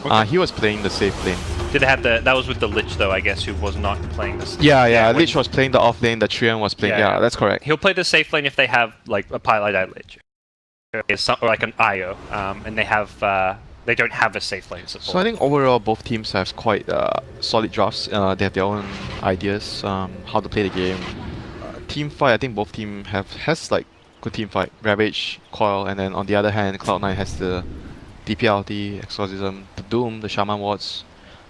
Okay. He was playing the safe lane. Did they have the? That was with the Lich though, I guess, who was not playing this. Yeah. Lich was playing the off lane. The Trian was playing. Yeah, that's correct. He'll play the safe lane if they have like a Pylite Lich, or like an Io, and they have. They don't have a safe lane support. So I think overall both teams have quite solid drafts. They have their own ideas how to play the game. Team fight, I think both team has like good team fight. Ravage, Coil, and then on the other hand, Cloud9 has the DPLT, Exorcism, the Doom, the Shaman Wards.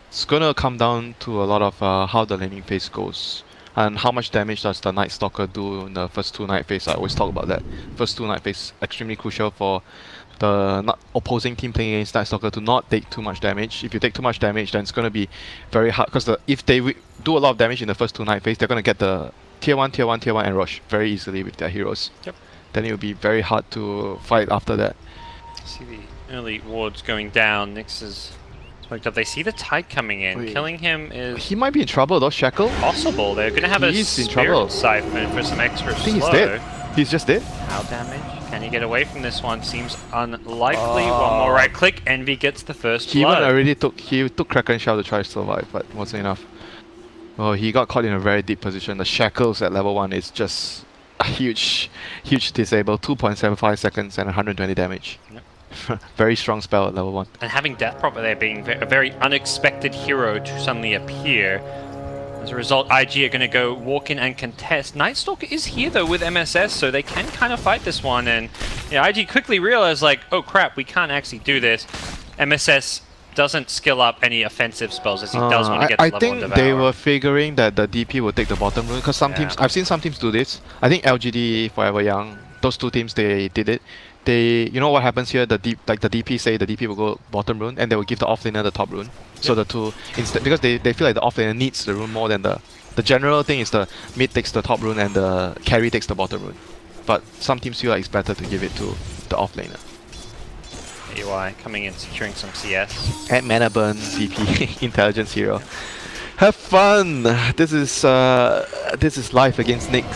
It's gonna come down to a lot of how the laning phase goes and how much damage does the Night Stalker do in the first two Night phase. I always talk about that. First two Night phase extremely crucial for the opposing team playing against Night Stalker to not take too much damage. If you take too much damage, then it's gonna be very hard because if they do a lot of damage in the first two Night phase, they're gonna get the tier 1 and rush very easily with their heroes. Yep. Then it will be very hard to fight after that. See the early wards going down. Nyx is smoked up. They see the Tide coming in. Killing him is... He might be in trouble though, Shackle. Possible. They're going to have a Spirit Siphon for some extra slow. He's dead. He's just dead. How damage? Can he get away from this one? Seems unlikely. One more right click. Envy gets the first blood. He took Kraken Shell to try to survive, but wasn't enough. Oh, he got caught in a very deep position. The Shackles at level 1 is just a huge disable. 2.75 seconds and 120 damage. Yep. Very strong spell at level 1. And having Death Prophet there being a very unexpected hero to suddenly appear. As a result, IG are going to go walk in and contest. Night Stalker is here though with MSS, so they can kind of fight this one. And yeah, IG quickly realized like, oh crap, we can't actually do this. MSS doesn't skill up any offensive spells as he does want to get the level on Devour. I think they were figuring that the DP would take the bottom rune because some teams, I've seen some teams do this. I think LGD, Forever Young, those two teams, they did it. You know what happens here? The DP say the DP will go bottom rune and they will give the offlaner the top rune. So the two instead, because they feel like the offlaner needs the rune more than the general thing is the mid takes the top rune and the carry takes the bottom rune. But some teams feel like it's better to give it to the offlaner. UI coming in, securing some CS. At mana burn, DP, intelligence hero. Have fun. This is life against Nyx.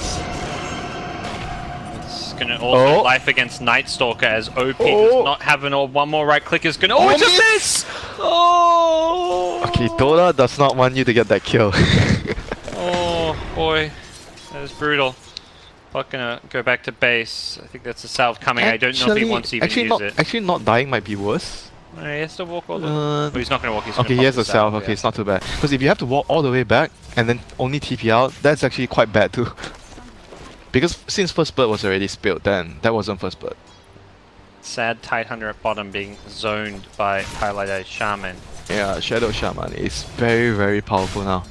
It's gonna also life against Night Stalker as OP does not have an orb. One more right click is gonna. Oh, it's a miss! Oh. Okay, Dota does not want you to get that kill. Oh boy, that is brutal. Not gonna go back to base. I think that's a salve coming. I don't know if he wants to even use it. Actually, not dying might be worse. He has to walk all the way. But he's not gonna walk. He's okay, he has a salve. Okay, it's not too bad. Because if you have to walk all the way back and then only TP out, that's actually quite bad too. Because since first blood was already spilled, then that wasn't first blood. Sad Tidehunter at bottom being zoned by Pylite Shaman. Yeah, Shadow Shaman is very powerful now.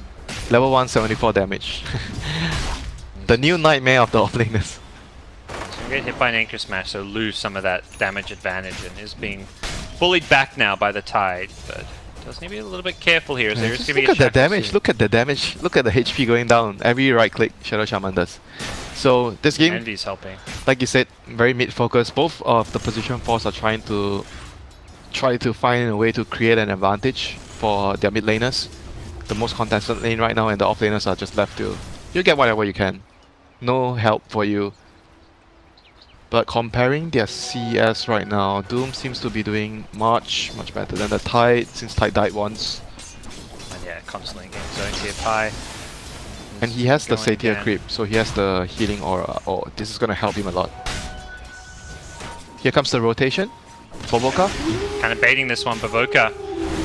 Level 1, 74 damage. The new nightmare of the offlaners. So get hit by an Anchor Smash, so lose some of that damage advantage and is being bullied back now by the Tide, but does need to be a little bit careful here. There's going to be look at the damage, look at the damage, look at the HP going down. Every right click Shadow Shaman does. So this game, Envy's helping. Like you said, very mid focus. Both of the position 4s are trying to find a way to create an advantage for their mid laners. The most contested lane right now, and the off laners are just left to you get whatever you can. No help for you. But comparing their CS right now, Doom seems to be doing much better than the Tide, since Tide died once. And yeah, constantly getting zoned here Pi. And he has the Satyr creep, so he has the healing aura. Oh, this is gonna help him a lot. Here comes the rotation. Boboka. Kind of baiting this one, Baboka.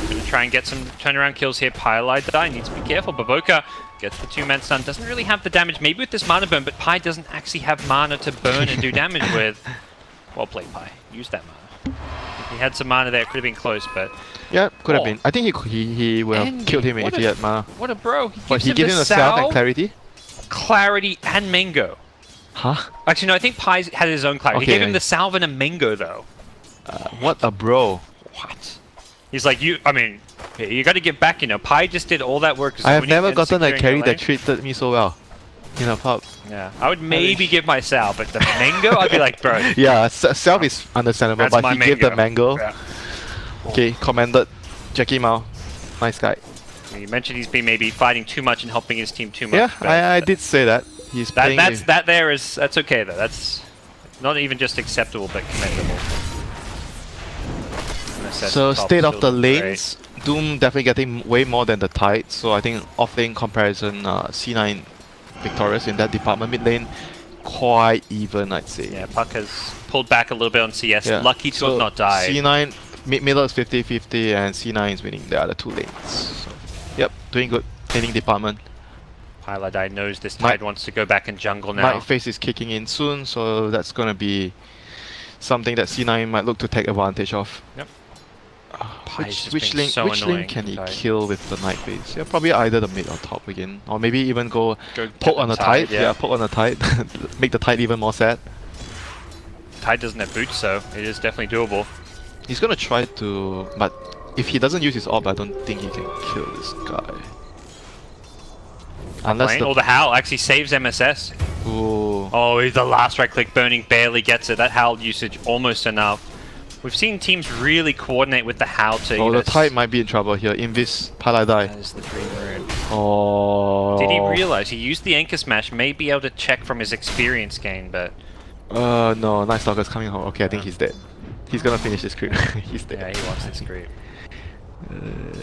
Gonna try and get some turnaround kills here. Pylite die, needs to be careful. Baboka gets the 2-man stun, doesn't really have the damage, maybe with this mana burn, but Pi doesn't actually have mana to burn and do damage with. Well played, Pi. Use that mana. If he had some mana there, it could have been close, but... Yeah, could have been. I think he would have killed him if he had mana. What a bro. He gives him the Salve and Clarity? Clarity and Mango. Huh? Actually, no, I think Pi had his own Clarity. Okay. He gave him the Salve and a Mango, though. What a bro. What? He's like, I mean, you got to give back, you know. Pi just did all that work. I have never gotten a carry that treated me so well in a pub. Yeah, I would maybe give my Salve, but the Mango, I'd be like, bro. Yeah, Salve is understandable, but he gave the Mango. Yeah. Okay, commended. Jackie Mao. Nice guy. You mentioned he's been maybe fighting too much and helping his team too much. Yeah, I did say that. He's playing that's okay though. That's not even just acceptable, but commendable. MSS. So top state of still the look great. lanes, Doom definitely getting way more than the Tide. So I think off lane comparison, C9 victorious in that department. Mid lane, quite even, I'd say. Yeah, Puck has pulled back a little bit on CS. Yeah. Lucky to So have not died. C9, middle is 50-50 and C9 is winning the other 2 lanes. So, yep, doing good. Laning department. Hyladai knows this Tide wants to go back in jungle now. Night Phase is kicking in soon, so that's gonna be something that C9 might look to take advantage of. Yep. Which lane can he kill with the Night Phase? Yeah, probably either the mid or top again. Or maybe even go poke on the Tide. Yeah, poke on the Tide. Make the Tide even more sad. Tide doesn't have boots, so it is definitely doable. He's gonna try to, but if he doesn't use his orb, I don't think he can kill this guy. Unless the Howl actually saves MSS. Ooh. Oh, the last right click burning barely gets it. That Howl usage almost enough. We've seen teams really coordinate with the Howl to. Oh, the Tide might be in trouble here. Invis, Paladai. That is the Dream Rune. Oh. Did he realize he used the Anchor Smash? May be able to check from his experience gain, but. No, Night Stalker's coming home. Okay, I think he's dead. He's gonna finish this creep. He's dead. Yeah, he wants this creep.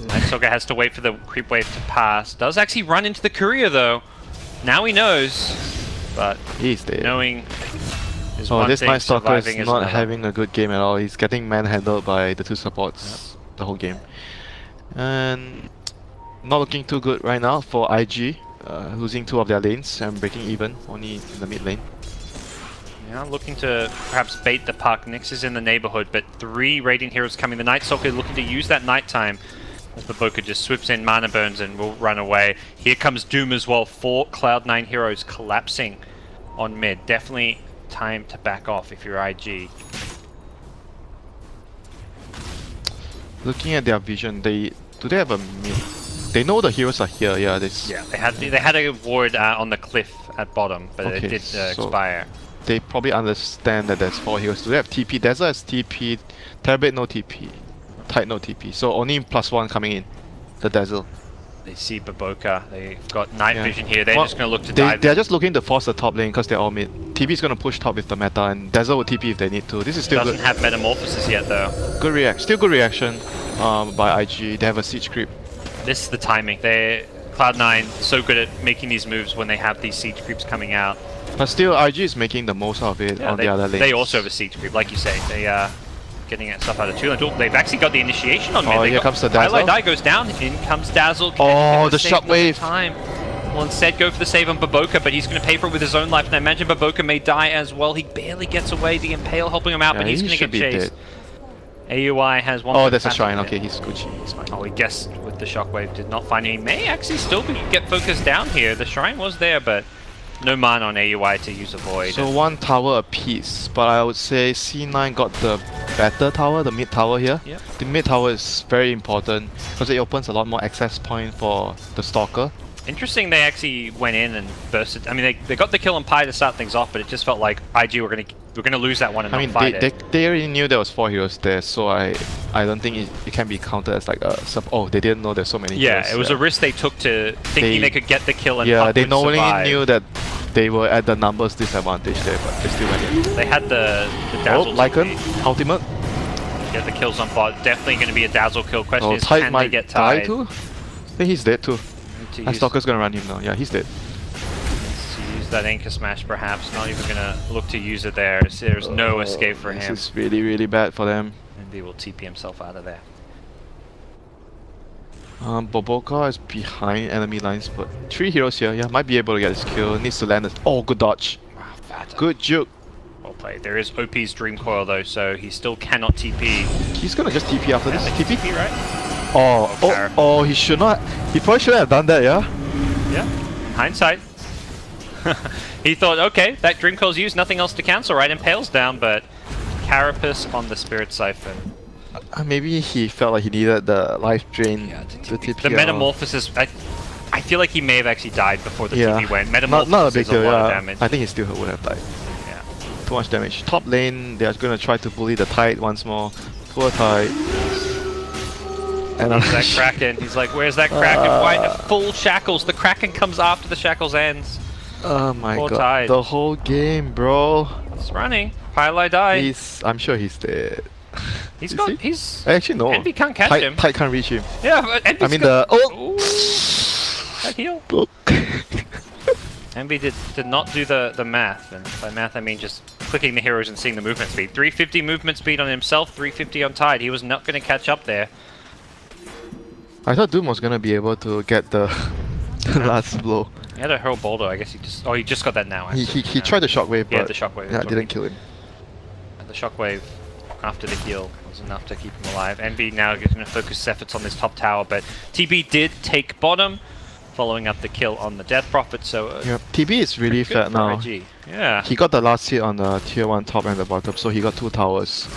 Night Stalker has to wait for the creep wave to pass. Does actually run into the courier though. Now he knows, but he's dead. Knowing is oh, one this thing, Night Stalker is surviving not another. having a good game at all. He's getting manhandled by the 2 supports the whole game. And not looking too good right now for IG. Losing 2 of their lanes and breaking even, only in the mid lane. Yeah, looking to perhaps bait the puck. Nyx is in the neighborhood, but 3 Radiant Heroes coming. The Night Stalker looking to use that nighttime. As Baboka just swoops in, mana burns, and will run away. Here comes Doom as well. 4 Cloud9 heroes collapsing on mid. Definitely time to back off if you're IG. Looking at their vision, do they have a mid? They know the heroes are here. Yeah, They had a ward on the cliff at bottom, but it did expire. They probably understand that there's 4 heroes. Do they have TP? Dazzle has TP. Terabit no TP. Tide no TP. So only +1 coming in. The Dazzle. They see Baboka. They've got night vision here. They're just going to look to dive. dive. They're just looking to force the top lane because they're all mid. TP is going to push top with the meta, and Dazzle will TP if they need to. This is still doesn't have Metamorphosis yet though. Still good reaction by IG. They have a siege creep. This is the timing. Cloud9 so good at making these moves when they have these siege creeps coming out. But still, IG is making the most of it on the other lanes. They also have a siege creep, like you say. They are getting stuff out of 2. They've actually got the initiation on mid. Oh, here comes the Dazzle. Highlight Die goes down. In comes Dazzle. Oh, the shockwave. Time. Will instead go for the save on Baboka, but he's going to pay for it with his own life. And I imagine Baboka may die as well. He barely gets away. The Impale helping him out, but he's going to get chased. AUI has 1. Oh, there's a shrine. Okay, he's Gucci. He's fine. Oh, he guessed with the shockwave. Did not find any. May actually still get focused down here. The shrine was there, but no mana on AUI to use a void. So 1 tower apiece, but I would say C9 got the better tower, the mid tower here. Yep. The mid tower is very important because it opens a lot more access point for the Stalker. Interesting they actually went in and bursted. I mean, they got the kill on Pi to start things off, but it just felt like IG were gonna lose that one and not fight it. They already knew there was 4 heroes there, so I don't think it can be counted as like a oh, they didn't know there's so many heroes. Yeah, it was a risk they took to thinking they could get the kill and yeah, they would normally survive. knew that they were at the numbers disadvantage there, but they still went in. They had the Dazzle. Lycan, ultimate. Get the kills on bot. Definitely going to be a Dazzle kill. Question is, Tide can might they get die Tide? too? I think he's dead too. And Stalker's gonna run him now. Yeah, he's dead. To use that Anchor Smash perhaps. Not even going to look to use it there. There's no escape for him. This is really, really bad for them. And he will TP himself out of there. Baboka is behind enemy lines, but 3 heroes here. Yeah, might be able to get his kill. Needs to land it. Oh, good dodge. Wow, good juke. Well played. There is OP's Dream Coil though, so he still cannot TP. He's gonna just TP after this. TP, right? Oh, he should not. He probably shouldn't have done that, yeah? Yeah. Hindsight. He thought, okay, that Dream Coil's used, nothing else to cancel, right? Impale's down, but Carapace on the Spirit Siphon. Maybe he felt like he needed the life drain to TP. The Metamorphosis, I feel like he may have actually died before the TP went. Metamorphosis not a big deal, a lot of damage. I think he still would have died. Yeah. Too much damage. Top lane, they're going to try to bully the Tide once more. Poor Tide. And he's that Kraken. He's like, where's that Kraken? Why full shackles? The Kraken comes after the shackles ends. Oh my Poor god. Tide. The whole game, bro. It's running. Highlight die. I'm sure he's dead. He's Is got. he? He's. Actually, no. Envy can't catch him. Tide can't reach him. Yeah, but Envy's I mean got, the Ooh, that heal. oh. Envy did not do the math, and by math I mean just clicking the heroes and seeing the movement speed. 350 movement speed on himself, 350 on Tide. He was not going to catch up there. I thought Doom was gonna be able to get the, the last blow. He had a hurl boulder. I guess he just. Oh, he just got that now. Actually. He tried the shockwave, Yeah, but the shockwave. yeah, didn't kill him. And the shockwave after the heal was enough to keep him alive. Envy now going to focus his efforts on this top tower, but TB did take bottom, following up the kill on the Death Prophet. So Yeah, TB is really good fat for now. IG. Yeah. He got the last hit on the tier 1 top and the bottom, so he got 2 towers.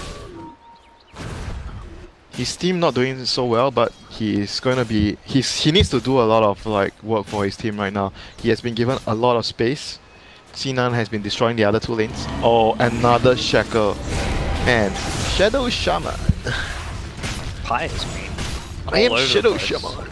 His team not doing so well, but he is going to be... he needs to do a lot of like work for his team right now. He has been given a lot of space. C9 has been destroying the other 2 lanes. Oh, another Shackle. And Shadow Shaman. Pi has been I am all over the Shadow place. Shaman.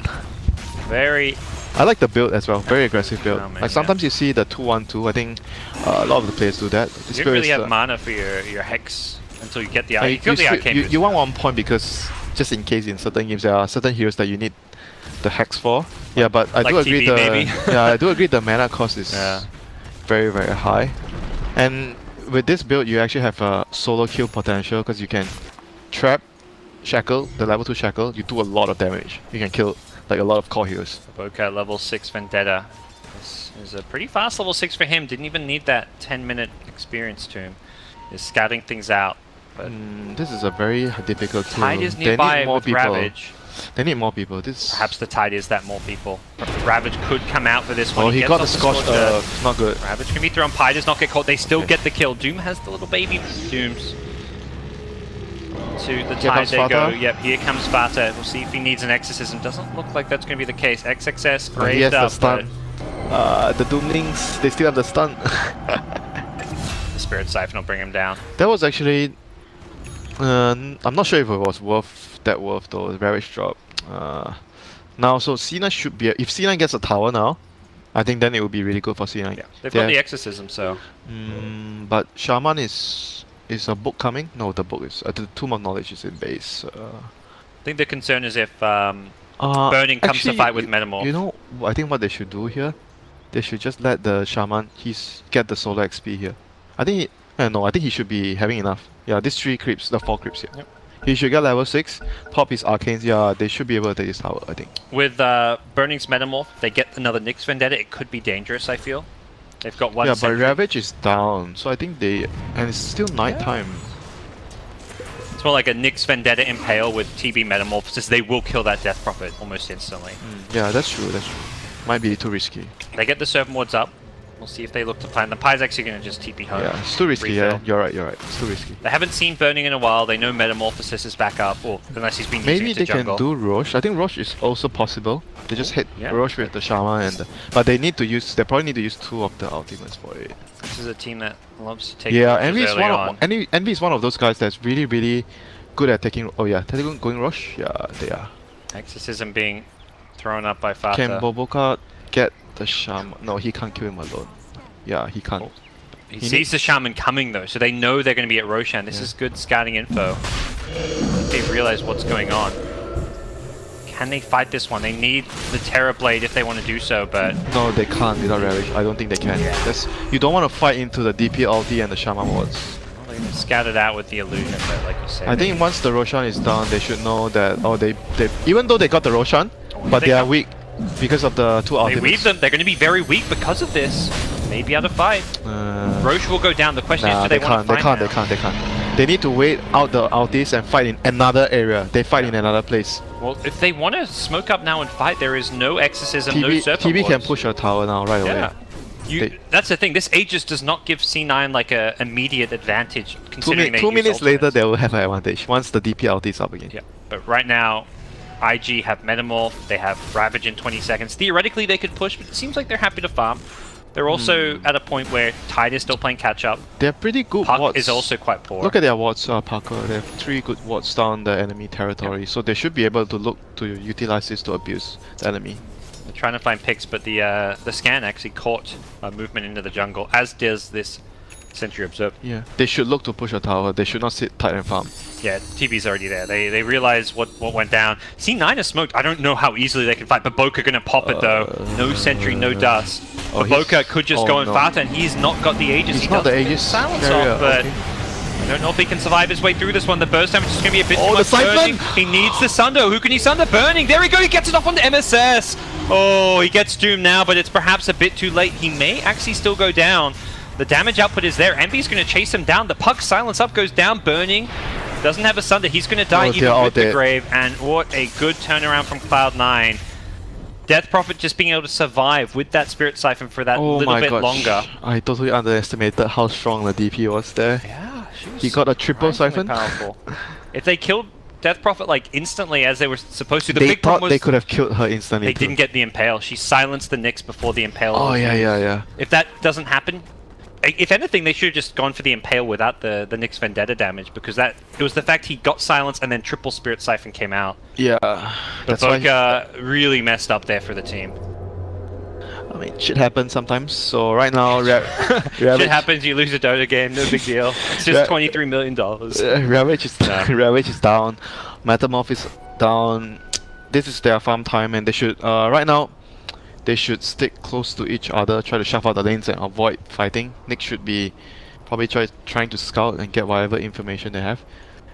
Very. I like the build as well, very aggressive build. Oh, man, like sometimes you see the 2-1-2, I think a lot of the players do that. You don't really have mana for your Hex until you get the you got the Arcane boost. you want 1 point because just in case in certain games there are certain heroes that you need the Hex for. Yeah, but I like do agree TB maybe? yeah, I do agree the mana cost is Yeah. very, very high. And with this build you actually have a solo kill potential because you can trap, shackle, the level 2 shackle, you do a lot of damage. You can kill like a lot of core heroes. Boca level 6 Vendetta. This is a pretty fast level 6 for him. Didn't even need that 10-minute experience to him. He's scouting things out. But This is a very difficult tool. Tide is They nearby need more with people. Ravage. They need more people. This Perhaps the Tide is that more people. Ravage could come out for this one. Oh, he gets got the off Scorched not good. Ravage can be thrown. Pi does not get caught. They still get the kill. Doom has the little baby Dooms. To the Here Tide comes they go. Sparta. Yep, here comes Sparta. We'll see if he needs an Exorcism. Doesn't look like that's going to be the case. XXS But he has graved the up. stun. The Doomlings, they still have the stun. The Spirit Siphon will bring him down. That was actually... I'm not sure if it was worth though, the Ravage drop. Now, so C9 should be... If C9 gets a tower now, I think then it would be really good for C9. Yeah, they've got the Exorcism, so... But Shaman is a book coming? No, the book is... the Tomb of Knowledge is in base. I think the concern is if Burning comes to fight with Metamorph. You know, I think what they should do here, they should just let the Shaman, get the solo XP here. I think I think he should be having enough. Yeah, these 3 creeps, the 4 creeps here. Yep. He should get level 6, pop his arcanes, yeah, they should be able to take this tower, I think. With Burning's Metamorph, they get another Nyx Vendetta, it could be dangerous, I feel. They've got one Yeah, but sentry. Ravage is down, so I think they... And it's still nighttime. It's more like a Nyx Vendetta Impale with TB Metamorphosis. They will kill that Death Prophet almost instantly. Yeah, that's true, that's true. Might be too risky. They get the Servant Wards up. We'll see if they look to plan. The Pie's actually going to just TP home. Yeah, it's too risky, refill. yeah, you're right, it's too risky. They haven't seen Burning in a while. They know Metamorphosis is back up, or unless he's been using Maybe it to they jungle. can do Roche. I think Roche is also possible. They just hit Yeah. Roche with the Shaman and but they need to use they probably need to use 2 of the ultimates for it. This is a team that loves to take Yeah, Roches Envy is early one on. of Envy is one of those guys that's really, really good at taking they're going Roche? Yeah, they are. Exorcism being thrown up by Fata. Can Boboka get the Shaman? No, he can't kill him alone. Yeah, he can't. Oh. He sees the Shaman coming though, so they know they're going to be at Roshan. This is good scouting info. They realize what's going on. Can they fight this one? They need the Terror Blade if they want to do so, but... No, they can't without Ravage. I don't think they can. You don't want to fight into the DP ulti and the Shaman wards. Well, they scouted out with the illusion, but like you said... I think once the Roshan is down, they should know that, they even though they got the Roshan, but they are weak because of the 2 They ultimates. weave them. They're going to be very weak because of this. Maybe out of fight. Roche will go down. The question is, do they want to fight They can't. They need to wait out the ultis and fight in another area. They fight in another place. Well, if they want to smoke up now and fight, there is no Exorcism, no Serpent TB can Wards. push a tower now right away. That's the thing. This Aegis does not give C9 like a immediate advantage. Considering 2 minutes later, they will have an advantage once the DP ulti is up again. Yeah, but right now, IG have Metamorph. They have Ravage in 20 seconds. Theoretically, they could push, but it seems like they're happy to farm. They're also at a point where Tide is still playing catch up. They're pretty good Puck wards. is also quite poor. Look at their wards, Parker. They have 3 good wards down the enemy territory, so they should be able to look to utilize this to abuse the enemy. They're trying to find picks, but the scan actually caught movement into the jungle, as does this Sentry observed. Yeah, they should look to push a tower. They should not sit tight and farm. Yeah, TB's already there. They realize what went down. C9 is smoked. I don't know how easily they can fight, but Boca gonna pop it though. No Sentry, no dust. But Boca could just go and Fata, and he's not got the Aegis. He's not the Aegis. Silence off, but I don't know if he can survive his way through this one. The burst damage is going to be a bit too much. Burning. He needs the Sundo. Who can he Sunder? Burning. There we go. He gets it off onto MSS. Oh, he gets doomed now, but it's perhaps a bit too late. He may actually still go down. The damage output is there. Envy's going to chase him down. The Puck silence up goes down. Burning. Doesn't have a Sunder. He's going to die even with the Grave. And what a good turnaround from Cloud9. Death Prophet just being able to survive with that Spirit Siphon for that little bit longer. I totally underestimated how strong the DP was there. Yeah, he got a triple siphon. Powerful. If they killed Death Prophet like instantly as they were supposed to, the they big problem was they could have killed her instantly. They didn't get the Impale. She silenced the Nyx before the Impale. Oh yeah. If that doesn't happen, if anything, they should have just gone for the Impale without the Nyx Vendetta damage, because it was the fact he got silenced and then triple Spirit Siphon came out. Yeah, but Boca really messed up there for the team. I mean, shit happens sometimes. So right now, shit happens. You lose a Dota game, no big deal. It's just $23 million. Ravage is Ravage is down. Metamorph is down. This is their farm time, and they should right now. They should stick close to each other, try to shuffle out the lanes and avoid fighting. Nick should be probably trying to scout and get whatever information they have.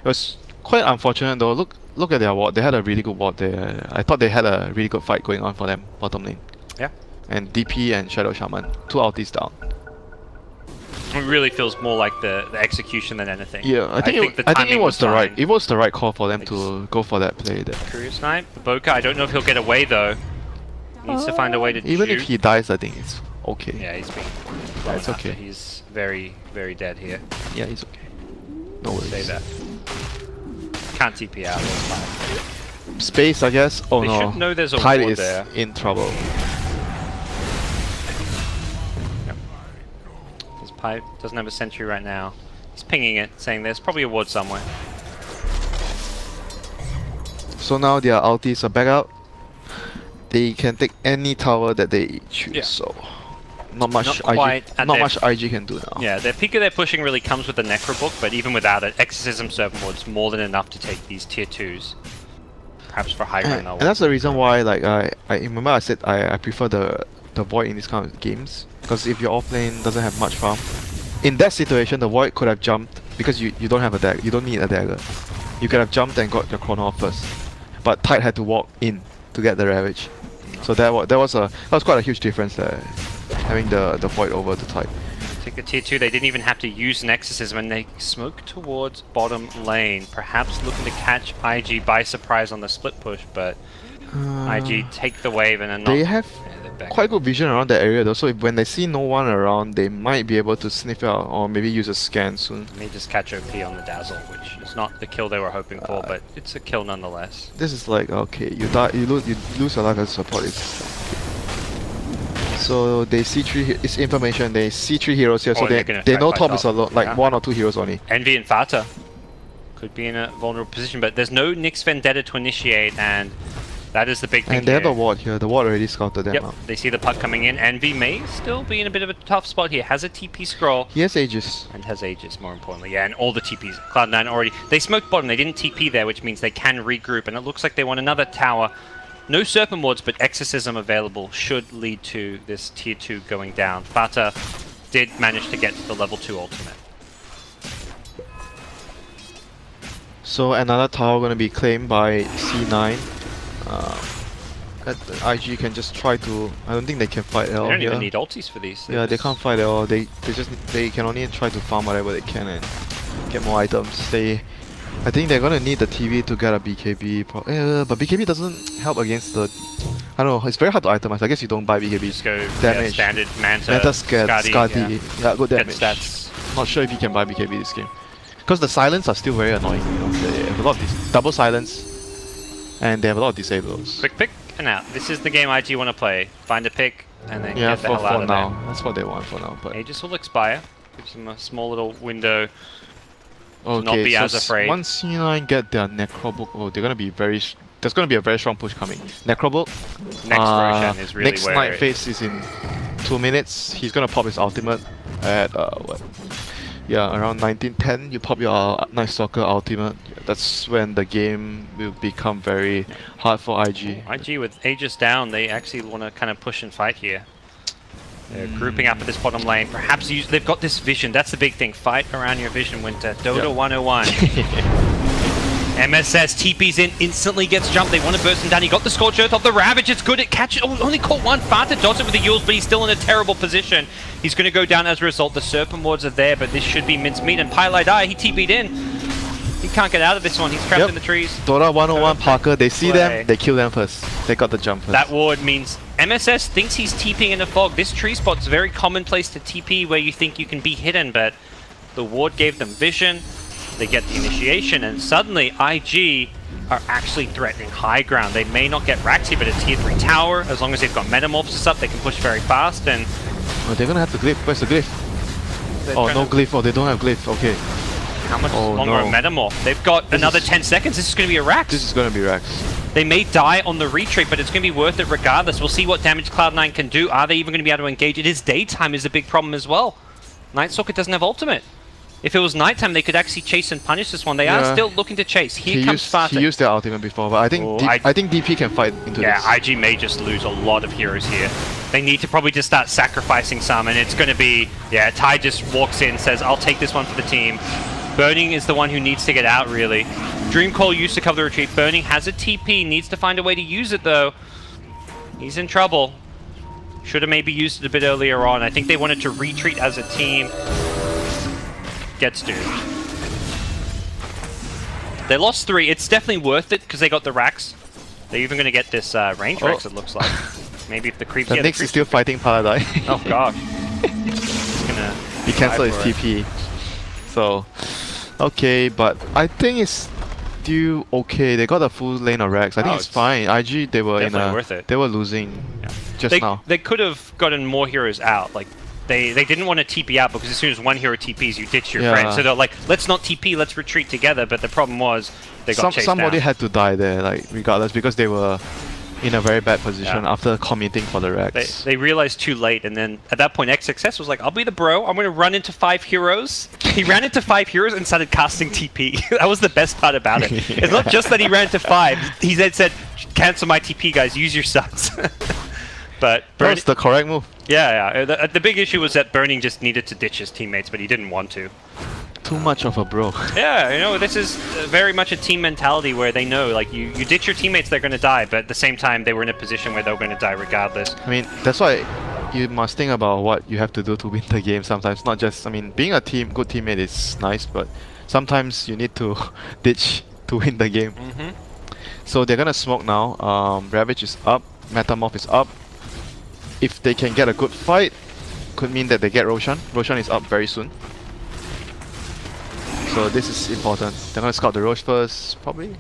It was quite unfortunate though. Look at their ward. They had a really good ward there. I thought they had a really good fight going on for them, bottom lane. Yeah. And DP and Shadow Shaman, 2 ultis down. It really feels more like the execution than anything. Yeah, I think it was the right call for them to go for that play there. Career snipe. Boca, I don't know if he'll get away though. Needs to find a way to even if he dies, I think it's okay. Yeah, he's being it's okay. He's very, very dead here. Yeah, he's okay. No worries. Say that. Can't TP out. That's fine. Space, I guess. Oh they no. should know there's a Tide ward is there. in trouble. Yep. This Pipe doesn't have a sentry right now. He's pinging it, saying there's probably a ward somewhere. So now their ultis are back out. They can take any tower that they choose, so not much IG can do now. Yeah, their peak they're pushing really comes with the Necro Book, but even without it, Exorcism Servant Ward's more than enough to take these tier 2s. Perhaps for high ground. And that's the reason why, like, I remember I said I prefer the Void in these kind of games, because if your offlane doesn't have much farm, in that situation the Void could have jumped, because you don't have a dagger, you don't need a dagger. You could have jumped and got your chrono off first, but Tide had to walk in to get the Ravage. So that was quite a huge difference there, having the Void over the Tide. Take the tier 2, they didn't even have to use an Exorcism, and they smoke towards bottom lane, perhaps looking to catch IG by surprise on the split push, but IG take the wave and then they have quite good vision around that area though, so when they see no one around, they might be able to sniff out or maybe use a scan soon. May just catch OP on the Dazzle, which is not the kill they were hoping for, but it's a kill nonetheless. This is like, okay, you lose your life as a support. So they see it's information. They see 3 heroes here, so they know top is alone, like 1 or 2 heroes only. Envy and Fata could be in a vulnerable position, but there's no Nyx Vendetta to initiate, and that is the big thing. And they have a ward here. The ward already scouted them out. They see the puck coming in. Envy may still be in a bit of a tough spot here. Has a TP scroll. He has Aegis. And has Aegis, more importantly. Yeah, and all the TPs. Cloud9 already. They smoked bottom. They didn't TP there, which means they can regroup. And it looks like they want another tower. No Serpent Wards, but Exorcism available should lead to this tier 2 going down. Fata did manage to get to the level 2 ultimate. So another tower going to be claimed by C9. IG can just try to. I don't think they can fight at all. They don't even need ultis for these. Yeah, they can't fight at all. They can only try to farm whatever they can and get more items. I think they're gonna need the TV to get a BKB. But BKB doesn't help against the. I don't know. It's very hard to itemize. I guess you don't buy BKB. Just go damage. Standard Manta, Skadi. Yeah, good damage. Stats. Not sure if you can buy BKB this game, because the silence are still very annoying. You know, they have a lot of these double silence, and they have a lot of disables. Quick pick and out. This is the game IG want to play. Find a pick and then get the hell out of now. there. That's what they want for now. But Aegis will expire. Gives them a small little window. Okay, not be as afraid. Once C9 get their Necro Book, they're gonna be there's gonna be a very strong push coming. Necro Book. Next Roshan is really next where night phase is in 2 minutes. He's gonna pop his ultimate at what? Yeah, around 1910, you pop your Night Stalker ultimate. That's when the game will become very hard for IG. IG with Aegis down, they actually want to kind of push and fight here. They're grouping up at this bottom lane. Perhaps they've got this vision. That's the big thing. Fight around your vision, Winter. Dota 101. MSS TP's in, instantly gets jumped. They want to burst him down. He got the Scorch Earth off the Ravage. It's good. It catches. Oh, only caught one. Far to dodge it with the Yules, but he's still in a terrible position. He's going to go down as a result. The Serpent Wards are there, but this should be mincemeat. And Pylai Die, he TP'd in. He can't get out of this one. He's trapped in the trees. Dota 101 Parker, they see them, they kill them first. They got the jump first. That ward means MSS thinks he's TPing in a fog. This tree spot's very commonplace to TP where you think you can be hidden, but the ward gave them vision. They get the initiation, and suddenly IG are actually threatening high ground. They may not get Raxi, but a tier 3 tower. As long as they've got Metamorphosis up, they can push very fast. And oh, they're gonna have the glyph. Where's the glyph? Oh, no glyph. Oh, they don't have glyph. Okay. How much longer a Metamorph? They've got another 10 seconds. This is going to be a Rax. This is going to be Rax. They may die on the retreat, but it's going to be worth it regardless. We'll see what damage Cloud9 can do. Are they even going to be able to engage? It is daytime is a big problem as well. Night Stalker doesn't have ultimate. If it was nighttime, they could actually chase and punish this one. They are still looking to chase. Here comes Spartak. He used their ultimate before, but I think I think DP can fight into this. Yeah, IG may just lose a lot of heroes here. They need to probably just start sacrificing some, and it's going to be... Yeah, Ty just walks in, says, I'll take this one for the team. Burning is the one who needs to get out, really. Dreamcall used to cover the retreat. Burning has a TP, needs to find a way to use it, though. He's in trouble. Should have maybe used it a bit earlier on. I think they wanted to retreat as a team. Gets doomed. They lost 3. It's definitely worth it because they got the Rax. They're even going to get this range Rax, it looks like. Maybe if the creeps... The Nyx is still fighting Pylai. Oh, God. He's gonna... He cancelled his TP. So, okay, but I think it's still okay. They got a full lane of Rax. I think it's fine. IG, they were worth it. They were losing just now. They could have gotten more heroes out. Like they didn't want to TP out because as soon as one hero TPs, you ditch your friend. So they're like, let's not TP, let's retreat together. But the problem was they got chased Somebody down. had to die there, like regardless, because they were in a very bad position after committing for the Rax. They realized too late, and then at that point XXS was like, I'll be the bro, I'm going to run into 5 heroes. He ran into 5 heroes and started casting TP. That was the best part about it. It's not just that he ran into 5, he then said, cancel my TP guys, use your subs. But that's the correct move. Yeah. The big issue was that Burning just needed to ditch his teammates, but he didn't want to. Too much of a bro. Yeah, you know, this is very much a team mentality where they know, like, you ditch your teammates, they're going to die, but at the same time, they were in a position where they were going to die regardless. I mean, that's why you must think about what you have to do to win the game sometimes. Not just, I mean, being a good teammate is nice, but sometimes you need to ditch to win the game. So they're going to smoke now. Ravage is up, Metamorph is up. If they can get a good fight, could mean that they get Roshan. Roshan is up very soon. So this is important. They're gonna scout the Roche first, probably?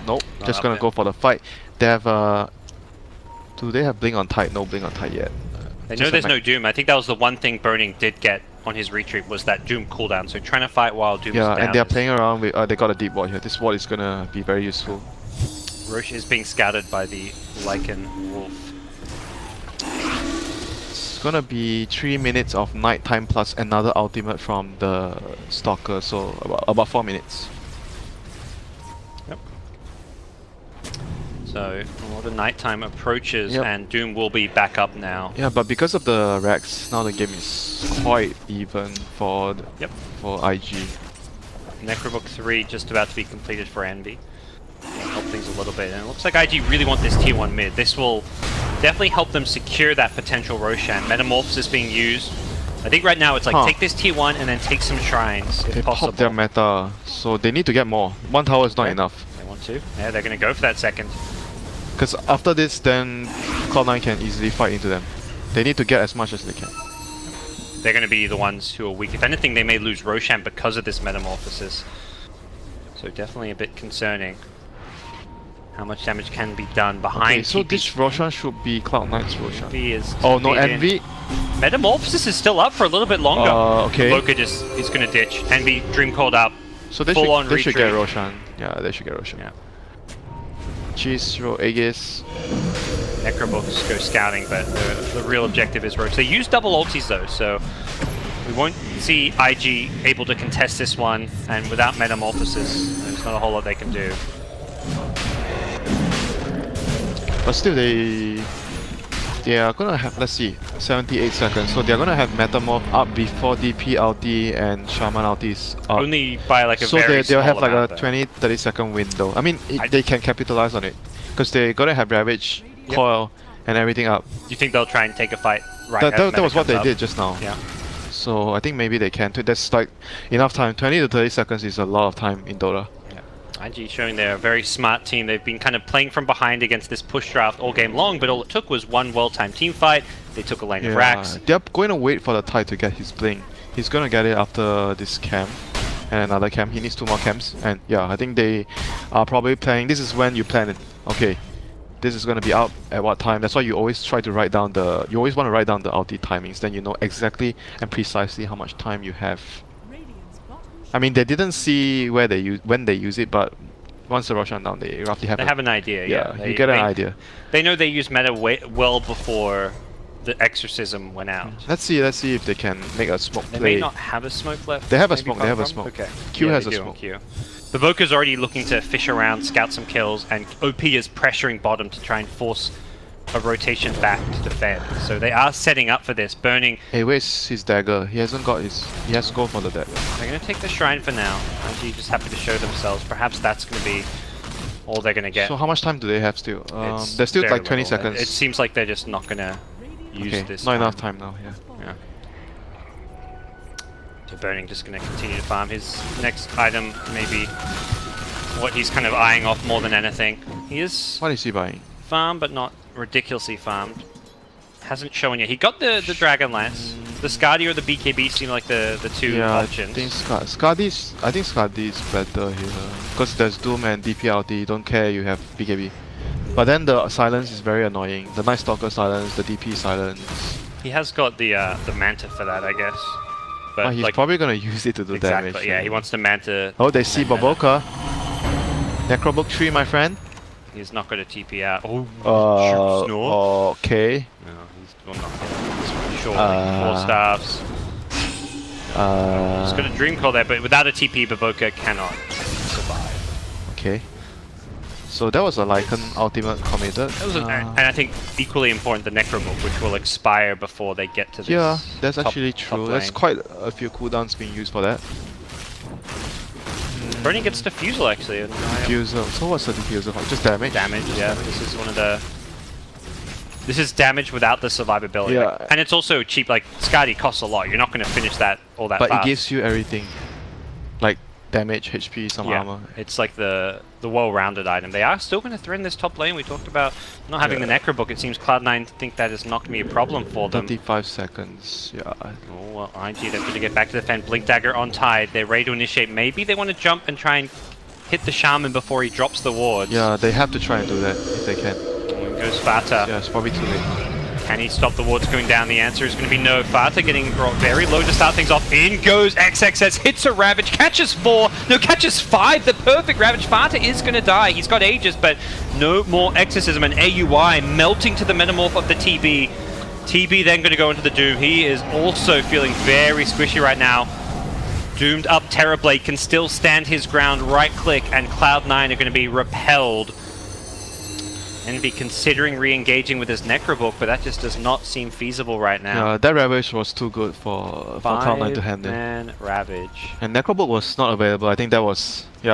Nope, just gonna go for the fight. They have do they have Blink on Tide? No Blink on Tide yet. They know there's no Doom. I think that was the one thing Burning did get on his retreat was that Doom cooldown. So trying to fight while Doom is down. Yeah, and they're playing around with, they got a deep ward here. This ward is gonna be very useful. Roche is being scouted by the Lycan Wolf. It's gonna be 3 minutes of nighttime plus another ultimate from the Stalker, so about 4 minutes. Yep. So a lot of nighttime approaches, and Doom will be back up now. Yeah, but because of the Rax, now the game is quite even for for IG. Necrobook 3 just about to be completed for Envy. Help things a little bit, and it looks like IG really want this tier 1 mid. This will definitely help them secure that potential Roshan. Metamorphosis being used. I think right now it's like take this tier 1 and then take some shrines if possible. Pop their meta, so they need to get more. 1 tower is not enough. They want to. Yeah, they're going to go for that second. Because after this, then Cloud9 can easily fight into them. They need to get as much as they can. They're going to be the ones who are weak. If anything, they may lose Roshan because of this Metamorphosis. So definitely a bit concerning. How much damage can be done behind Okay, so this Roshan should be Cloud9's Roshan. Envy is oh no, Envy? Metamorphosis is still up for a little bit longer. Okay. Loka just is going to ditch. Envy Dream called up. So they should get Roshan. Yeah, they should get Roshan. Yeah. Cheese, Aegis. Necrobooks go scouting, but the real objective is Roach. They use double ultis though, so We won't see IG able to contest this one, and without Metamorphosis, there's not a whole lot they can do. But still, they are gonna have, let's see, 78 seconds. So they're gonna have Metamorph up before DP ulti and Shaman ulti is up. Only by like a so very they'll have like amount, a 20-30 second window. I mean, they can capitalize on it because they're gonna have Ravage, Coil, and everything up. Do you think they'll try and take a fight right That was what they did just now. Yeah. So I think maybe they can too. That's like enough time. 20 to 30 seconds is a lot of time in Dota. IG showing they're a very smart team. They've been kind of playing from behind against this push draft all game long, but all it took was one well-timed team fight. They took a lane of racks. They're going to wait for the Tide to get his bling. He's going to get it after this camp and another camp. He needs 2 more camps. And yeah, I think they are probably planning. This is when you plan it. Okay, this is going to be out at what time. That's why you always try to write down the... You always want to write down the ulti timings. Then you know exactly and precisely how much time you have. I mean, they didn't see where when they use it, but once the Roshan down, they roughly have. They have an idea. Yeah, you get an idea. They know they used meta well before the exorcism went out. Let's see if they can make a smoke play. They may not have a smoke left. They have a smoke. They have a smoke. Okay. Q has a smoke. The Boka's already looking to fish around, scout some kills, and OP is pressuring bottom to try and force a rotation back to defend. So they are setting up for this, burning. Hey, where's his dagger? He hasn't got his... He has to go for the dagger. They're going to take the shrine for now. IG just happy to show themselves. Perhaps that's going to be all they're going to get. So how much time do they have still? There's still like 20 seconds. It seems like they're just not going to use this. Not enough time now, yeah. So Burning just going to continue to farm. His next item maybe what he's kind of eyeing off more than anything. He is... What is he buying? Farm, but not ridiculously farmed. Hasn't shown yet. He got the Dragon Lance. The Skadi or the BKB seem like the two options. I think Skadi's better here. Because there's Doom and DPLT, don't care you have BKB. But then the silence is very annoying. The Night Stalker silence, the DP silence. He has got the Manta for that, I guess. But he's like, probably gonna use it to do damage. Yeah, he wants the Manta. Oh, they see Baboka. Necrobook 3, my friend. He's not going to TP out. Oh, snore. Okay. No, he's not going to. Surely. 4 staffs. He's got a Dream Call there, but without a TP, Baboka cannot survive. Okay. So that was a Lycan ultimate committed. That was and I think equally important, the Necrobook, which will expire before they get to this. Yeah, that's actually true. There's quite a few cooldowns being used for that. Burning gets Diffusal actually. Diffusal. So what's the Diffusal? Just damage? Damage, yeah. This is one of the... This is damage without the survivability. Yeah. Like, and it's also cheap, like, Skadi costs a lot. You're not going to finish that all that fast. But it gives you everything. Like, damage, HP, some armor. It's like the well-rounded item. They are still going to threaten this top lane. We talked about not having the Necrobook. It seems Cloud9 think that is not going to be a problem for them. 35 seconds, yeah. Oh, well, IG, they're going to get back to defend. Blink Dagger on Tide. They're ready to initiate. Maybe they want to jump and try and hit the Shaman before he drops the wards. Yeah, they have to try and do that if they can. In goes Fata. Yeah, it's probably too late. Can he stop the wards going down? The answer is going to be no. Fata getting brought very low to start things off. In goes XXS, hits a Ravage, catches 4, no, catches 5, the perfect Ravage. Fata is going to die. He's got Aegis, but no more Exorcism, and AUI melting to the Metamorph of the TB. TB then going to go into the Doom. He is also feeling very squishy right now. Doomed up Terrorblade can still stand his ground, right click, and Cloud9 are going to be repelled. And be considering re-engaging with his Necrobook, but that just does not seem feasible right now. Yeah, that Ravage was too good for Cloud9 to handle. 5-man Ravage. And Necrobook was not available. I think that was it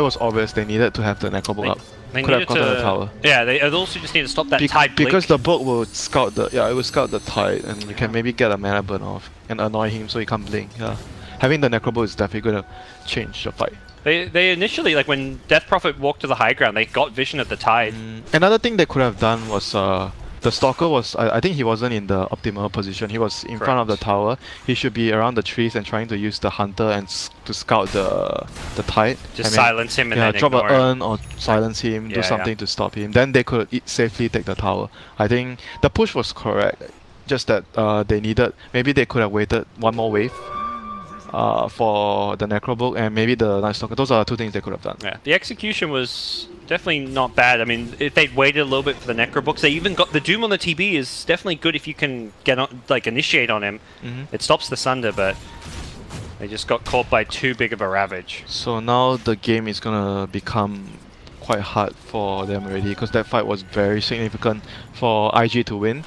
was obvious they needed to have the Necrobook up. They could have gotten the tower. Yeah, they also just need to stop that Tide blink. Because the book will scout the it will scout the Tide, and you can maybe get a mana burn off and annoy him so he can't blink. Yeah, having the Necrobook is definitely gonna change the fight. They initially, like when Death Prophet walked to the high ground, they got vision of the Tide. Another thing they could have done was the Stalker was, I think he wasn't in the optimal position. He was in front of the tower. He should be around the trees and trying to use the Hunter and to scout the Tide. Just silence him and then drop ignore an urn or silence him, do Yeah, something to stop him. Then they could safely take the tower. I think the push was correct, just that they needed, maybe they could have waited one more wave for the Necrobook and maybe the Night Stalker. Those are two things they could have done. Yeah, the execution was definitely not bad. I mean, if they'd waited a little bit for the Necrobooks, they even got the Doom on the TB is definitely good if you can get on, like initiate on him. It stops the Sunder, but they just got caught by too big of a Ravage. So now the game is gonna become quite hard for them already because that fight was very significant for IG to win.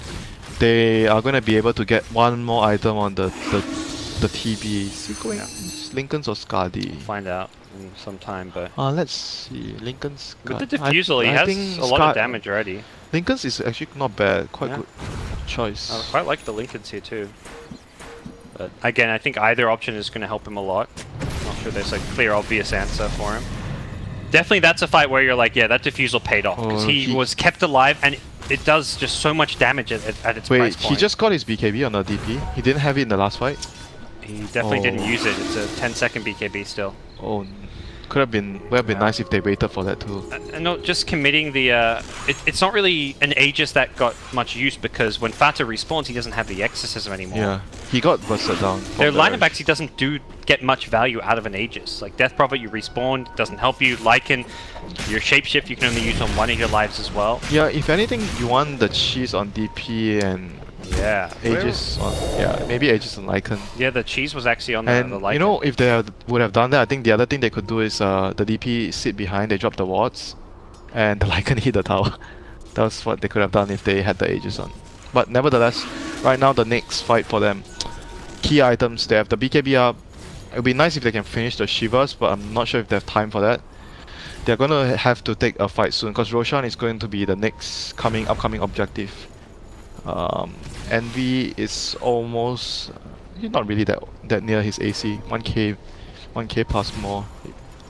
They are gonna be able to get one more item on the TB. Is he going Lincoln's or Skadi? Find out in some time, but Let's see. Lincoln's with the Diffusal, he has a lot of damage already. Lincoln's is actually not bad. Quite good choice. I quite like the Lincolns here too. But again, I think either option is going to help him a lot. Not sure there's a clear, obvious answer for him. Definitely, that's a fight where you're like, yeah, that Diffusal paid off because he was kept alive and it does just so much damage at its price point. He just got his BKB on the DP. He didn't have it in the last fight. He definitely didn't use it. It's a 10-second BKB still. Oh, would have been nice if they waited for that too. And not just committing the. It's not really an Aegis that got much use because when Fata respawns, he doesn't have the Exorcism anymore. Yeah, he got busted down. Their line of backs, he doesn't get much value out of an Aegis. Like Death Prophet, you respawn, doesn't help you. Lycan, your Shapeshift, you can only use on one of your lives as well. Yeah, if anything, you want the cheese on DP and Aegis on maybe Aegis on Lycan. Yeah, the cheese was actually on the Lycan. You know, if they would have done that, I think the other thing they could do is the DP sit behind, they drop the wards, and the Lycan hit the tower. That's what they could have done if they had the Aegis on. But nevertheless, right now the next fight for them, key items, they have the BKB up. It would be nice if they can finish the Shivas, but I'm not sure if they have time for that. They're gonna have to take a fight soon because Roshan is going to be the next upcoming objective. Envy is almost he's not really that near his AC. 1k plus more.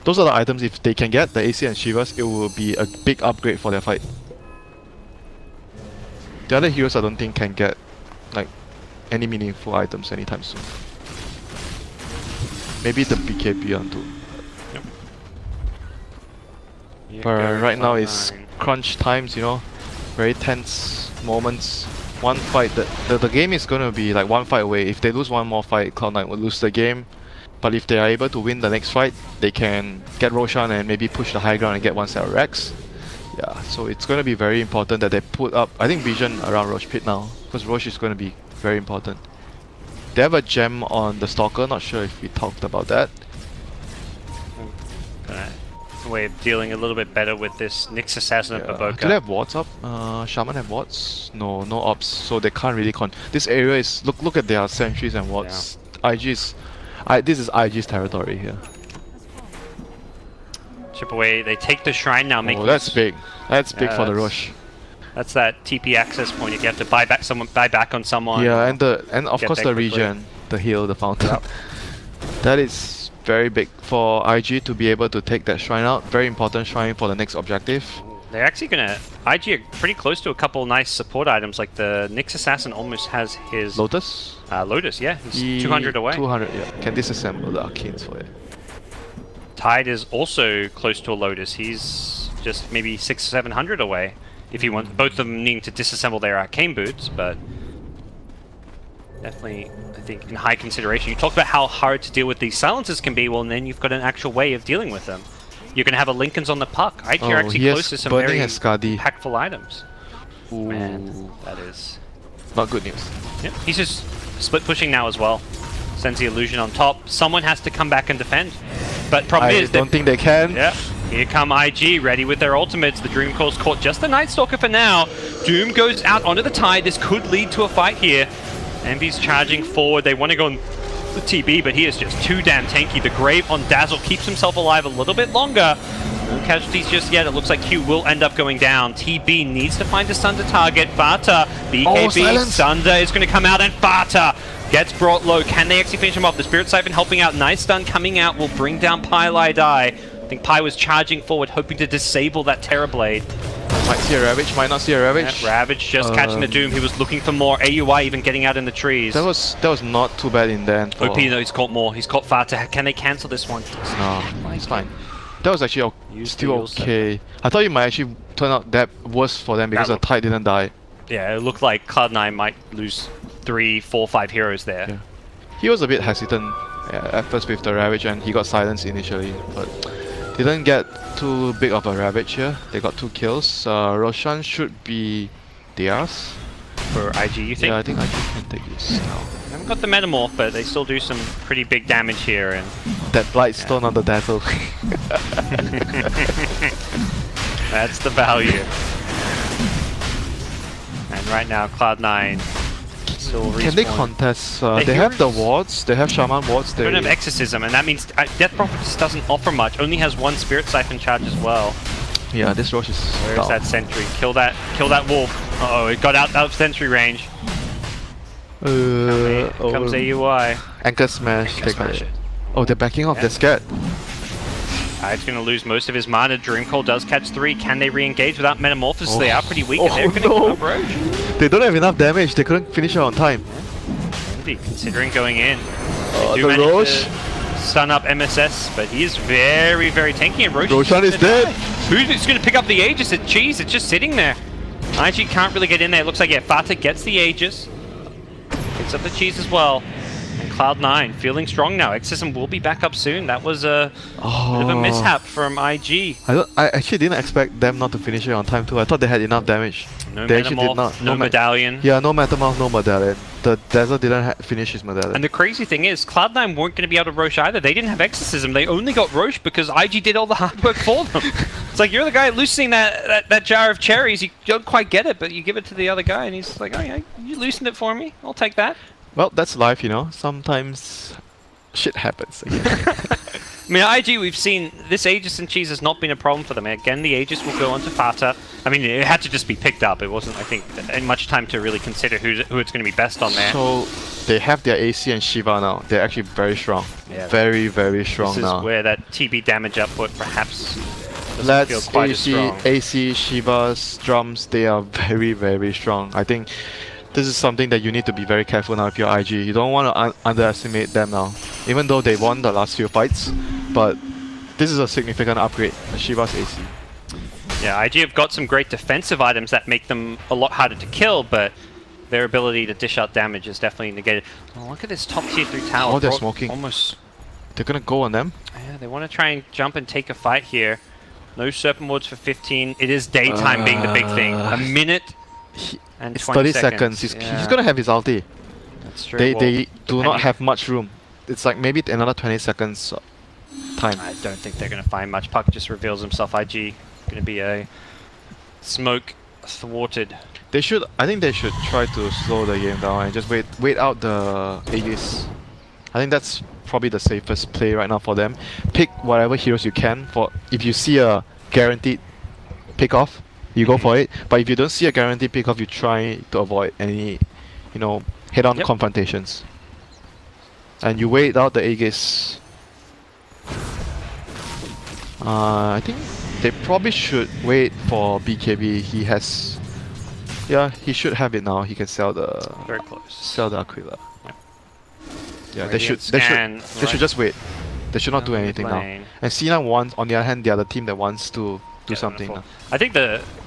Those are the items. If they can get the AC and Shivas, it will be a big upgrade for their fight. The other heroes I don't think can get like any meaningful items anytime soon. Maybe the BKB on too. But right now it's crunch times, you know, very tense moments. One fight, the game is gonna be like one fight away. If they lose one more fight, Cloud9 will lose the game. But if they are able to win the next fight, they can get Roshan and maybe push the high ground and get one set of Rex. Yeah, so it's gonna be very important that they put up, I think, vision around Roche Pit now, because Roche is gonna be very important. They have a gem on the Stalker, not sure if we talked about that. Way of dealing a little bit better with this Nyx Assassin and Baboka. Do they have wards up? Shaman have wards? No ops, so they can't really this area is look at their sentries and wards. This is IG's territory here. Chip away. They take the shrine now. That's big. That's big for the rush. That's that TP access point. If you have to buy back on someone. Yeah, and of course the regen, the heal, the fountain. Yep. That is very big for IG to be able to take that shrine out. Very important shrine for the next objective. They're actually gonna IG are pretty close to a couple nice support items. Like the Nyx Assassin almost has his Lotus. Lotus, yeah, he's 200 away. 200, yeah. Can disassemble the arcanes for it. Tide is also close to a Lotus. He's just maybe 600-700 away. If he wants, both of them needing to disassemble their arcane boots, but definitely, I think, in high consideration. You talked about how hard to deal with these silencers can be, well, and then you've got an actual way of dealing with them. You're going to have a Lincoln's on the puck. IG are actually close to some very impactful items. Ooh. Man, that is not good news. Yeah, he's just split pushing now as well. Sends the illusion on top. Someone has to come back and defend. But problem is, I don't think they can. Yeah. Here come IG, ready with their ultimates. The Dream Coil's caught just the Night Stalker for now. Doom goes out onto the Tide. This could lead to a fight here. Envy's charging forward. They want to go on the TB, but he is just too damn tanky. The Grave on Dazzle keeps himself alive a little bit longer. No casualties just yet. It looks like Q will end up going down. TB needs to find a stun to target. Vata, BKB, Sunder is going to come out, and Vata gets brought low. Can they actually finish him off? The Spirit Siphon helping out. Nice stun coming out will bring down Pylai Die. I think Pi was charging forward, hoping to disable that Terrorblade. Might see a Ravage, might not see a Ravage. Yeah, Ravage just catching the Doom. He was looking for more. AUI even getting out in the trees. That was not too bad in the end. OP though, he's caught more. He's caught Fata. Can they cancel this one? No, it's fine. That was actually still okay. I thought it might actually turn out that worse for them because the Tide didn't die. Yeah, it looked like Cloud9 might lose 3, 4, 5 heroes there. Yeah. He was a bit hesitant Yeah, at first with the Ravage, and he got silenced initially, but didn't get too big of a Ravage here. They got 2 kills. Roshan should be theirs. For IG, you think? Yeah, I think IG can take this now. They haven't got the Metamorph, but they still do some pretty big damage here. And That Blightstone on the Dazzle. that's the value. And right now, Cloud9 still respawn. Can they contest? They have the wards. They have Shaman wards. They don't have Exorcism, and that means Death Prophet just doesn't offer much. Only has 1 Spirit Siphon charge as well. Yeah, this Roche is Where's down. that sentry? Kill that wolf. Uh oh, it got out of sentry range. Comes AUI. Anchor Smash. Anchor smash it. Oh, they're backing off. Yeah. They're scared. It's going to lose most of his mana. Dreamcoil does catch 3. Can they re-engage without Metamorphosis? Oh. They are pretty weak, Oh, and they're going to no. kill Roche. They don't have enough damage. They couldn't finish it on time. Envy considering going in. They do The manage Roche. to stun up MSS, but he is very, very tanky, and Roche Roshan is dead. Who's going to pick up the Aegis? Jeez, it's just sitting there. IG can't really get in there. It looks like, yeah, Fata gets the Aegis. Picks up the cheese as well. And Cloud9 feeling strong now. Exorcism will be back up soon. That was a bit of a mishap from IG. I actually didn't expect them not to finish it on time too. I thought they had enough damage. No They actually did Metamorph, not. no Medallion. Yeah, no Metamorph, no Medallion. The Dazzle didn't finish his Medallion. And the crazy thing is, Cloud9 weren't going to be able to Roche either. They didn't have Exorcism. They only got Roche because IG did all the hard work for them. It's like, you're the guy loosening that jar of cherries. You don't quite get it, but you give it to the other guy, and he's like, oh yeah, you loosened it for me. I'll take that. Well, that's life, you know. Sometimes shit happens. I mean, IG, we've seen this Aegis and cheese has not been a problem for them. Again, the Aegis will go onto Fata. I mean, it had to just be picked up. It wasn't, I think, much time to really consider who it's going to be best on there. So they have their AC and Shiva now. They're actually very strong. Yeah, very, very strong this now. is where that TB damage output perhaps doesn't Let's feel quite as strong. AC, Shivas, drums, they are very, very strong. I think this is something that you need to be very careful now if you're IG. You don't want to underestimate them now. Even though they won the last few fights, but this is a significant upgrade, the Shiva's AC. Yeah, IG have got some great defensive items that make them a lot harder to kill, but their ability to dish out damage is definitely negated. Oh, look at this top tier 3 tower. Oh, they're smoking. Almost. They're gonna go on them. Yeah, they want to try and jump and take a fight here. No Serpent Wards for 15. It is daytime being the big thing. A minute and It's 20 30 seconds. He's gonna have his ulti. That's true. They do not depending- have much room. It's like maybe another 20 seconds time. I don't think they're going to find much. Puck just reveals himself. IG going to be a smoke thwarted. They should. I think they should try to slow the game down and just wait out the Aegis. I think that's probably the safest play right now for them. Pick whatever heroes you can. For if you see a guaranteed pick off, you go for it. But if you don't see a guaranteed pick off, you try to avoid any, head-on confrontations. And you wait out the Aegis. I think they probably should wait for BKB. He has, he should have it now. He can sell the Very close. sell the Aquila. Yep. Yeah, Radiant they scan should right just wait. They should not down do the anything now. lane. And C9 wants, on the other hand, they are the team that wants to do Yeah, something. wonderful. I think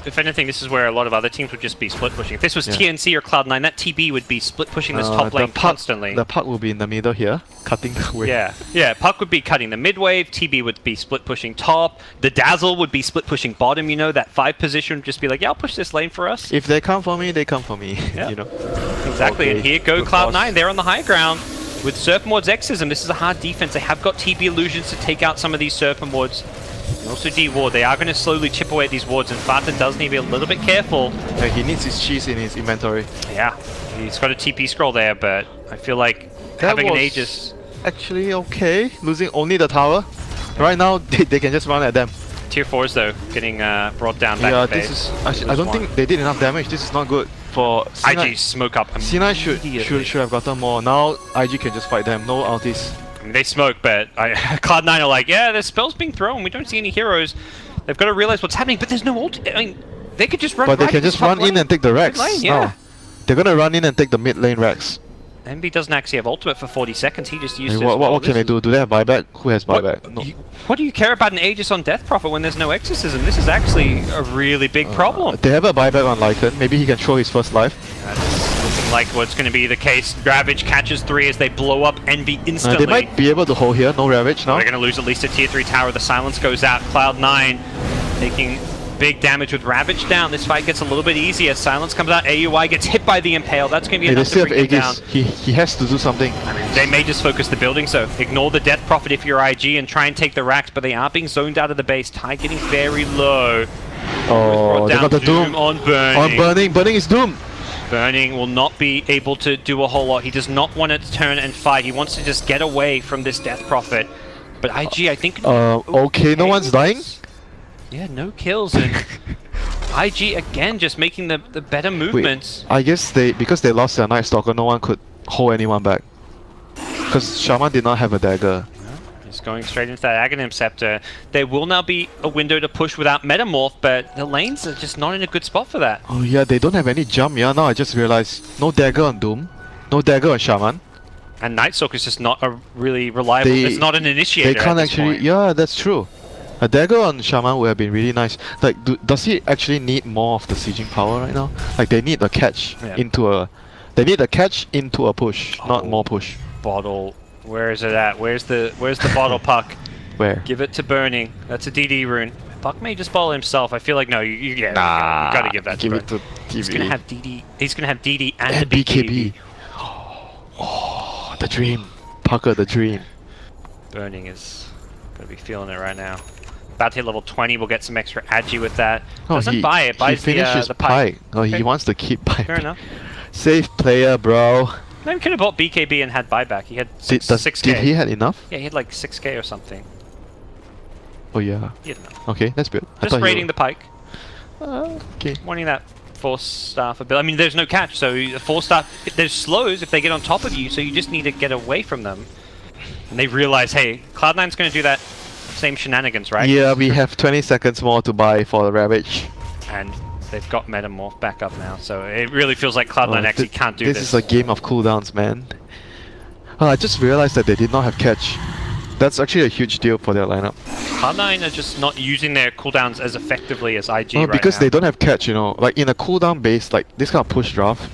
if anything, this is where a lot of other teams would just be split pushing. If this was Yeah. TNC or Cloud9, that TB would be split pushing this top lane constantly. The puck will be in the middle here, cutting the way. Yeah, Puck would be cutting the mid wave, TB would be split pushing top, the Dazzle would be split pushing bottom, that 5 position would just be like, yeah, I'll push this lane for us. If they come for me, they come for me. Yeah. Exactly, and Okay, here go good Cloud9, pause. they're on the high ground. With Serpent Ward's Exorcism, this is a hard defense. They have got TB illusions to take out some of these Serpent Wards. And also D-Ward, they are going to slowly chip away at these wards, and Fata does need to be a little bit careful. Yeah, he needs his cheese in his inventory. Yeah, he's got a TP scroll there, but I feel like That having an was Aegis... Actually, okay. Losing only the tower. Right now, they can just run at them. Tier 4s though, getting brought down back Yeah, to this base. is. Actually, I don't think they did enough damage. This is not good for C9. IG smoke up C9 immediately. should have gotten more. Now IG can just fight them. No ultis. I mean, they smoke, but Cloud9 are like, yeah, there's spells being thrown. We don't see any heroes. They've got to realize what's happening, but there's no ult. I mean, they could just run. But they right can at this just top run in lane. and take the Rex. Lane, yeah. now. They're gonna run in and take the mid lane Rex. Envy doesn't actually have ultimate for 40 seconds. He just used Hey, his. what can they do? Do they have buyback? Who has buyback? No. What do you care about an Aegis on Death Prophet when there's no Exorcism? This is actually a really big problem. They have a buyback on Lycan. Maybe he can throw his first life. That's Looking like what's going to be the case. Ravage catches 3 as they blow up Envy instantly. They might be able to hold here, no Ravage now. They're going to lose at least a tier 3 tower. The silence goes out. Cloud9 taking big damage with Ravage down. This fight gets a little bit easier. Silence comes out. AUI gets hit by the Impale. That's going to be enough to bring him down. He has to do something. I mean, they may just focus the building, so ignore the Death Prophet if you're IG and try and take the racks, but they are being zoned out of the base. Tide getting very low. Oh, they got the Doom. On Burning. On Burning. Burning is Doom. Burning will not be able to do a whole lot. He does not want to turn and fight. He wants to just get away from this Death Prophet. But IG, I think... okay, no one's dying? Yeah, no kills, and IG again just making the better movements. Wait, I guess because they lost their Night Stalker, no one could hold anyone back. Because Shaman did not have a dagger. He's going straight into that Aghanim Scepter. There will now be a window to push without Metamorph, but the lanes are just not in a good spot for that. Oh yeah, they don't have any jump. Yeah, now I just realized. No dagger on Doom. No dagger on Shaman. And Night Stalker is just not a really reliable... it's not an initiator. They can't actually... Point. Yeah, that's true. A dagger on Shaman would have been really nice. Like, does he actually need more of the sieging power right now? Like, they need a catch into a... They need a catch into a push, not more push. Bottle. Where is it at? Where's the bottle puck? Where? Give it to Burning. That's a DD rune. Puck may just bottle himself. I feel like no. You gotta give that. Give it to TV. He's gonna have DD. He's gonna have DD and the BKB. Oh, the dream. Pucker, the dream. Burning is gonna be feeling it right now. About to hit level 20. We'll get some extra agi with that. Doesn't buy it. Buys the pike. Oh, okay. He wants to keep buyback. Fair enough. Safe player, bro. Maybe could have bought BKB and had buyback. He had 6k. Did he had enough? Yeah, he had like 6k or something. Oh yeah. He had enough. Okay, that's good. Just raiding the pike. Okay. Wanting that force staff ability. I mean, there's no catch, so the force staff. There's slows if they get on top of you, so you just need to get away from them. And they realize, hey, Cloud9's going to do that same shenanigans, right? Yeah, we have 20 seconds more to buy for the Ravage. And they've got Metamorph back up now, so it really feels like Cloud9 actually can't do this. This is a game of cooldowns, man. I just realized that they did not have catch. That's actually a huge deal for their lineup. Cloud9 are just not using their cooldowns as effectively as IG right because now. They don't have catch, you know. Like in a cooldown base, like this kind of push draft,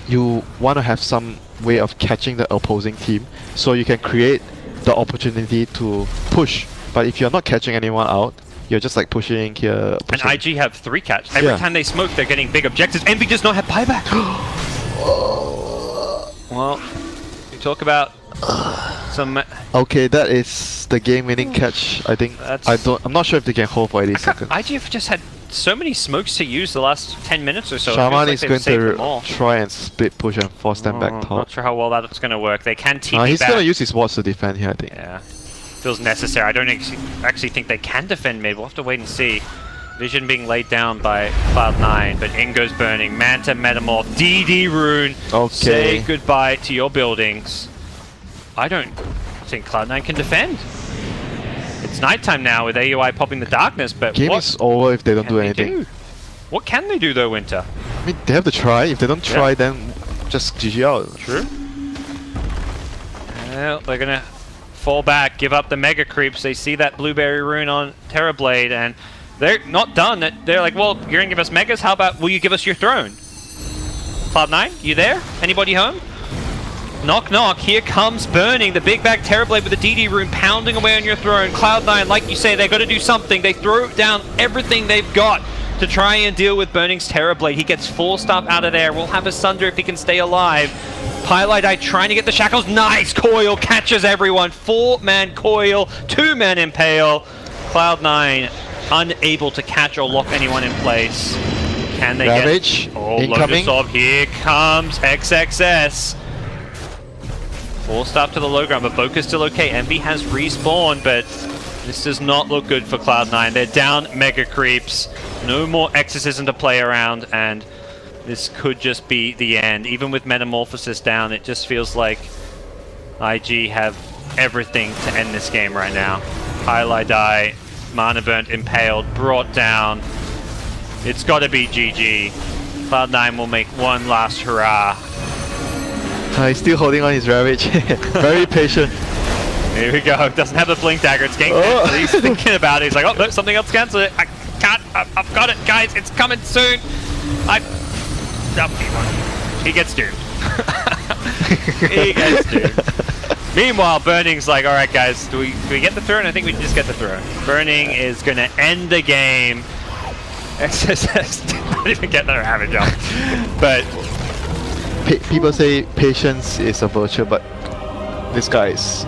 you want to have some way of catching the opposing team, so you can create the opportunity to push. But if you're not catching anyone out, you're just like pushing here. Pushing. And IG have 3 catch. Every time they smoke, they're getting big objectives. Envy does not have buyback. Well, you talk about some. Okay, that is the game-winning catch. I think. I'm not sure if they can hold for 80 seconds. IG have just had so many smokes to use the last 10 minutes or so. Shaman is going to try and split push and force them back top. Not sure how well that's going to work. They can TP he's back. going to use his wards to defend here, I think. Yeah. Feels necessary. I don't actually think they can defend mid. We'll have to wait and see. Vision being laid down by Cloud9, but in goes Burning. Manta Metamorph, DD rune. Okay. Say goodbye to your buildings. I don't think Cloud9 can defend. It's nighttime now with AUI popping the darkness, but game is over if they don't do anything. What can they do though, Winter? I mean, they have to try. If they don't try, then just GG out. True. Well, they're gonna fall back, give up the mega creeps. They see that blueberry rune on Terrorblade, and they're not done. They're like, well, you're gonna give us megas. How about will you give us your throne? Cloud9, you there? Anybody home? Knock, knock. Here comes Burning, the big bag Terrorblade with the DD rune pounding away on your throne. Cloud9, like you say, they've got to do something. They throw down everything they've got to try and deal with Burning's Terrorblade. He gets 4 stuff out of there. We'll have a Sunder if he can stay alive. Pylite trying to get the shackles. Nice! Coil catches everyone. 4-man Coil, 2-man Impale. Cloud9 unable to catch or lock anyone in place. Can they Ravage, get... Oh, Lotus Orb. Here comes XXS. 4 stuff to the low ground, but Boka's still okay. Envy has respawned, but this does not look good for Cloud9. They're down mega creeps. No more Exorcism to play around, and this could just be the end. Even with Metamorphosis down, it just feels like IG have everything to end this game right now. Highlight die, Mana Burnt, Impaled, brought down. It's got to be GG. Cloud9 will make one last hurrah. He's still holding on his Ravage. Very patient. Here we go. Doesn't have the blink dagger. It's getting cancelled. He's thinking about it. He's like, oh, no, something else cancel it. I can't. I've got it, guys. It's coming soon. He gets doomed. He gets doomed. Meanwhile, Burning's like, alright guys, do we get the throne? I think we just get the throne. Burning is gonna end the game. XSS didn't even get the ravage off. But People say patience is a virtue, but this guy is